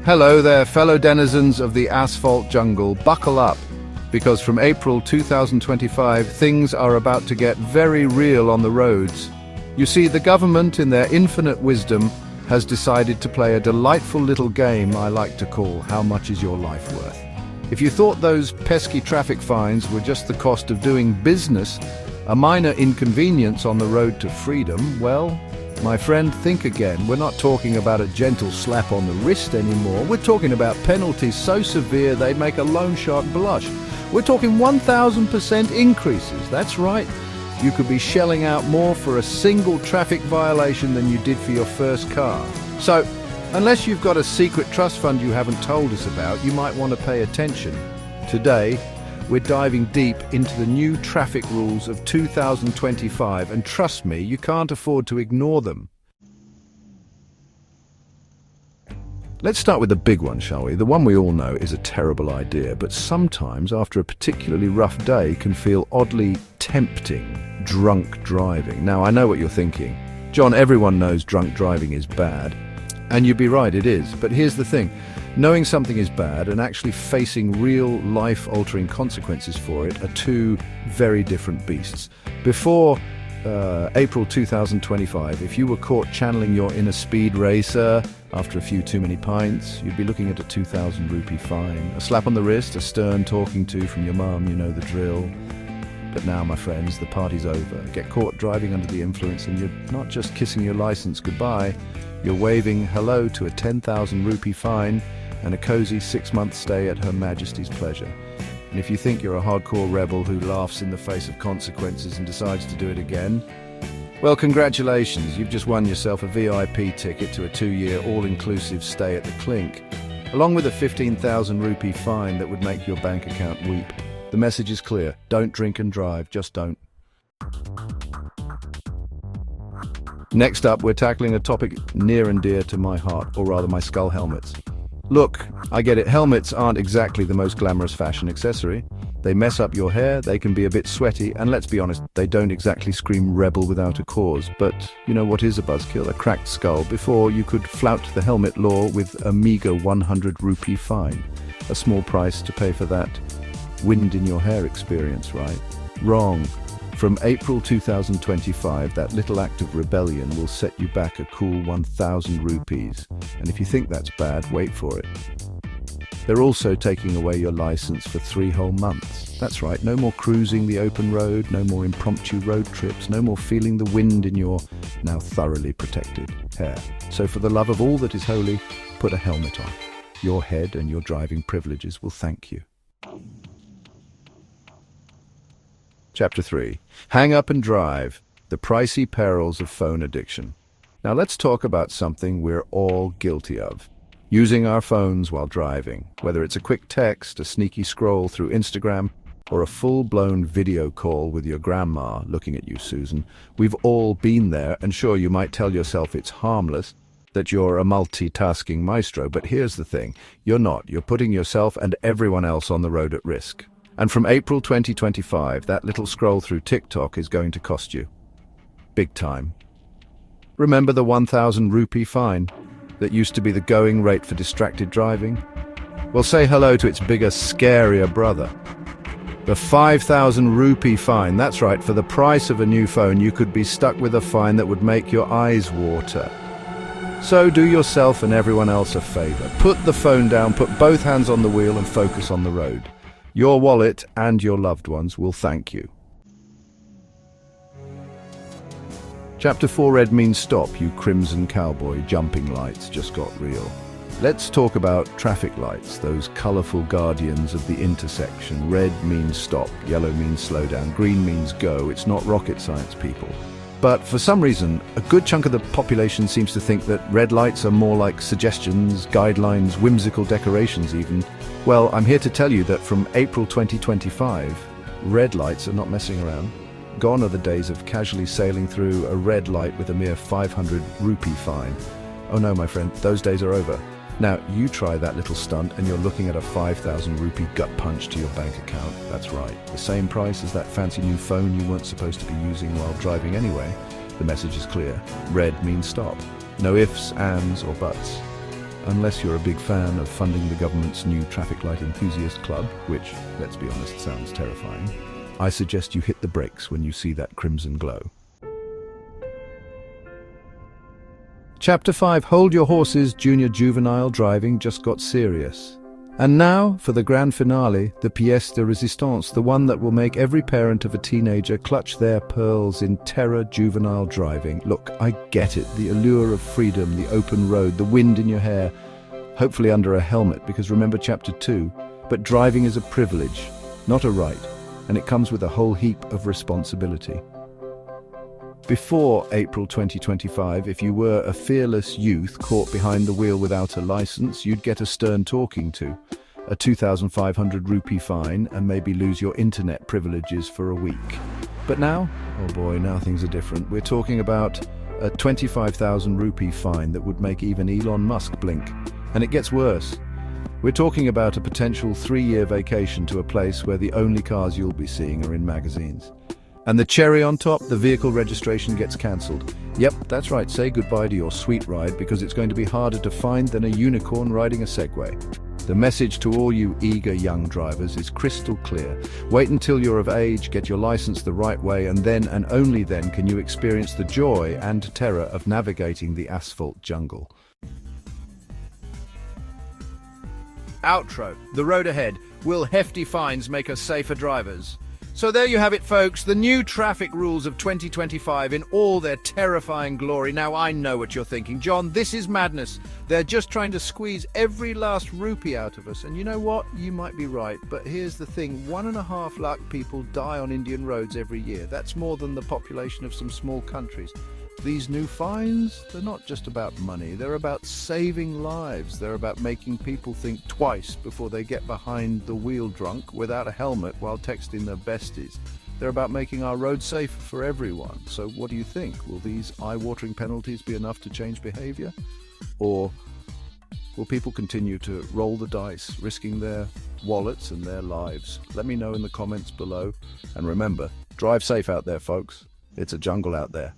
Hello there, fellow denizens of the asphalt jungle. Buckle up, because from April 2025, things are about to get very real on the roads. You see, the government, in their infinite wisdom, has decided to play a delightful little game I like to call How Much Is Your Life Worth? If you thought those pesky traffic fines were just the cost of doing business, a minor inconvenience on the road to freedom, well, my friend, think again. We're not talking about a gentle slap on the wrist anymore. We're talking about penalties so severe they'd make a loan shark blush. We're talking 1,000% increases. That's right. You could be shelling out more for a single traffic violation than you did for your first car. So, unless you've got a secret trust fund you haven't told us about, you might want to pay attention. Today, we're diving deep into the new traffic rules of 2025, and trust me, you can't afford to ignore them. Let's start with the big one, shall we? The one we all know is a terrible idea, but sometimes, after a particularly rough day, can feel oddly tempting: drunk driving. Now, I know what you're thinking. John, everyone knows drunk driving is bad. And you'd be right, it is. But here's the thing. Knowing something is bad and actually facing real life-altering consequences for it are two very different beasts. Before April 2025, if you were caught channeling your inner speed racer after a few too many pints, you'd be looking at a 2,000 rupee fine, a slap on the wrist, a stern talking to from your mum, you know the drill. But now, my friends, the party's over. Get caught driving under the influence and you're not just kissing your license goodbye, you're waving hello to a 10,000 rupee fine and a cozy 6-month stay at Her Majesty's pleasure. And if you think you're a hardcore rebel who laughs in the face of consequences and decides to do it again, well, congratulations, you've just won yourself a VIP ticket to a 2-year all-inclusive stay at the Clink, along with a 15,000 rupee fine that would make your bank account weep. The message is clear: don't drink and drive, just don't. Next up, we're tackling a topic near and dear to my heart, or rather my skull: helmets. Look, I get it, helmets aren't exactly the most glamorous fashion accessory. They mess up your hair, they can be a bit sweaty, and let's be honest, they don't exactly scream rebel without a cause. But you know what is a buzzkill? A cracked skull. Before, you could flout the helmet law with a meager 100 rupee fine. A small price to pay for that wind in your hair experience, right? Wrong. From April 2025, that little act of rebellion will set you back a cool 1,000 rupees. And if you think that's bad, wait for it. They're also taking away your license for 3 whole months. That's right, no more cruising the open road, no more impromptu road trips, no more feeling the wind in your now thoroughly protected hair. So for the love of all that is holy, put a helmet on. Your head and your driving privileges will thank you. Chapter 3. Hang up and drive. The pricey perils of phone addiction. Now let's talk about something we're all guilty of. Using our phones while driving. Whether it's a quick text, a sneaky scroll through Instagram, or a full-blown video call with your grandma looking at you, Susan. We've all been there, and sure, you might tell yourself it's harmless, that you're a multitasking maestro, but here's the thing. You're not. You're putting yourself and everyone else on the road at risk. And from April 2025, that little scroll through TikTok is going to cost you. Big time. Remember the 1,000 rupee fine that used to be the going rate for distracted driving? Well, say hello to its bigger, scarier brother. The 5,000 rupee fine. That's right, for the price of a new phone, you could be stuck with a fine that would make your eyes water. So do yourself and everyone else a favor. Put the phone down, put both hands on the wheel and focus on the road. Your wallet and your loved ones will thank you. Chapter 4. Red means stop, you crimson cowboy. Jumping lights just got real. Let's talk about traffic lights, those colorful guardians of the intersection. Red means stop, yellow means slow down, green means go. It's not rocket science, people. But for some reason, a good chunk of the population seems to think that red lights are more like suggestions, guidelines, whimsical decorations even. Well, I'm here to tell you that from April 2025, red lights are not messing around. Gone are the days of casually sailing through a red light with a mere 500 rupee fine. Oh no, my friend, those days are over. Now, you try that little stunt and you're looking at a 5,000 rupee gut punch to your bank account. That's right, the same price as that fancy new phone you weren't supposed to be using while driving anyway. The message is clear. Red means stop. No ifs, ands, or buts. unless you're a big fan of funding the government's new traffic light enthusiast club, which, let's be honest, sounds terrifying, I suggest you hit the brakes when you see that crimson glow. Chapter 5, Hold Your Horses, Junior Juvenile Driving just got serious. And now, for the grand finale, the pièce de résistance, the one that will make every parent of a teenager clutch their pearls in terror juvenile driving. Look, I get it, the allure of freedom, the open road, the wind in your hair, hopefully under a helmet, because remember Chapter 2, but driving is a privilege, not a right, and it comes with a whole heap of responsibility. Before April 2025, if you were a fearless youth caught behind the wheel without a license, you'd get a stern talking to, a 2,500 rupee fine, and maybe lose your internet privileges for a week. But now, oh boy, now things are different. We're talking about a 25,000 rupee fine that would make even Elon Musk blink. And it gets worse. We're talking about a potential 3-year vacation to a place where the only cars you'll be seeing are in magazines. And the cherry on top, the vehicle registration gets cancelled. Yep, that's right, say goodbye to your sweet ride because it's going to be harder to find than a unicorn riding a Segway. The message to all you eager young drivers is crystal clear. Wait until you're of age, get your license the right way, and then and only then can you experience the joy and terror of navigating the asphalt jungle. Outro. The road ahead. Will hefty fines make us safer drivers? So there you have it, folks, the new traffic rules of 2025 in all their terrifying glory. Now I know what you're thinking, John, this is madness. They're just trying to squeeze every last rupee out of us. And you know what? You might be right, but here's the thing. 1.5 lakh people die on Indian roads every year. That's more than the population of some small countries. These new fines, they're not just about money, they're about saving lives. They're about making people think twice before they get behind the wheel drunk without a helmet while texting their besties. They're about making our roads safer for everyone. So what do you think? Will these eye-watering penalties be enough to change behavior? Or will people continue to roll the dice, risking their wallets and their lives? Let me know in the comments below. And remember, drive safe out there, folks. It's a jungle out there.